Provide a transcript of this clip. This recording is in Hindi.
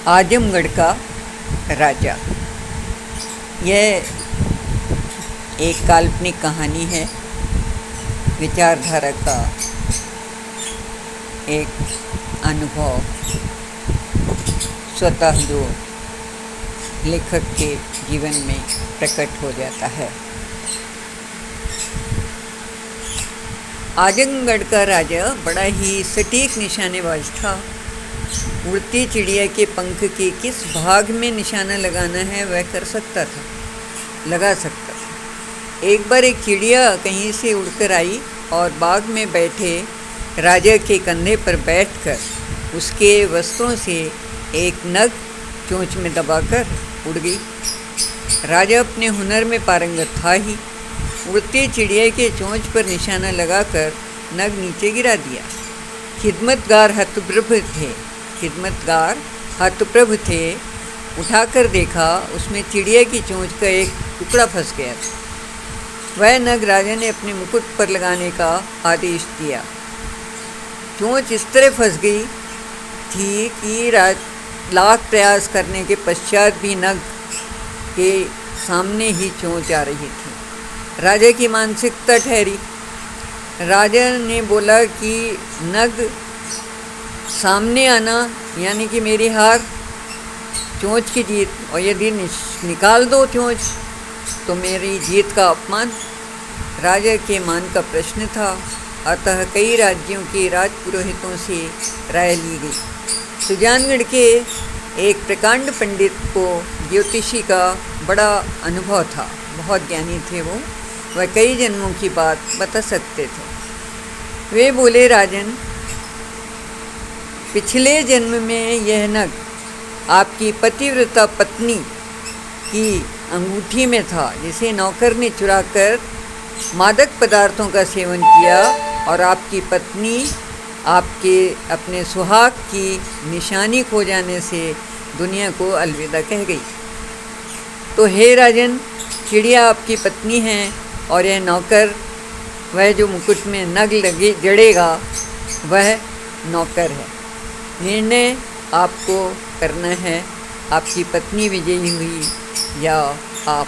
आजमगढ़ का राजा। यह एक काल्पनिक कहानी है, विचारधारा का एक अनुभव स्वतः जो लेखक के जीवन में प्रकट हो जाता है। आजमगढ़ का राजा बड़ा ही सटीक निशानेबाज था। उड़ती चिड़िया के पंख के किस भाग में निशाना लगाना है वह लगा सकता था। एक बार एक चिड़िया कहीं से उड़कर आई और बाग में बैठे राजा के कंधे पर बैठकर उसके वस्त्रों से एक नग चोंच में दबाकर उड़ गई। राजा अपने हुनर में पारंगत था ही। उड़ती चिड़िया के चोंच पर निशाना लगाकर नग नीचे गिरा दिया। खिदमतगार हतप्रभ थे। उठाकर देखा, उसमें चिड़िया की चोंच का एक टुकड़ा फंस गया था। वह नग राजा ने अपने मुकुट पर लगाने का आदेश दिया। चोंच इस तरह फंस गई थी कि लाख प्रयास करने के पश्चात भी नग के सामने ही चोंच आ रही थी। राजा की मानसिकता ठहरी। राजा ने बोला कि नग सामने आना यानी कि मेरी हार, चोंच की जीत, और यदि निकाल दो चोंच तो मेरी जीत का अपमान। राजा के मान का प्रश्न था, अतः कई राज्यों के राजपुरोहितों से राय ली गई। सुजानगढ़ के एक प्रकांड पंडित को ज्योतिषी का बड़ा अनुभव था, बहुत ज्ञानी थे वो। वह कई जन्मों की बात बता सकते थे। वे बोले, राजन, पिछले जन्म में यह नग आपकी पतिव्रता पत्नी की अंगूठी में था, जिसे नौकर ने चुराकर मादक पदार्थों का सेवन किया और आपकी पत्नी आपके अपने सुहाग की निशानी खो जाने से दुनिया को अलविदा कह गई। तो हे राजन, चिड़िया आपकी पत्नी है और यह नौकर, वह जो मुकुट में नग लगे जड़ेगा, वह नौकर है। निर्णय आपको करना है, आपकी पत्नी विजयी हुई या आप।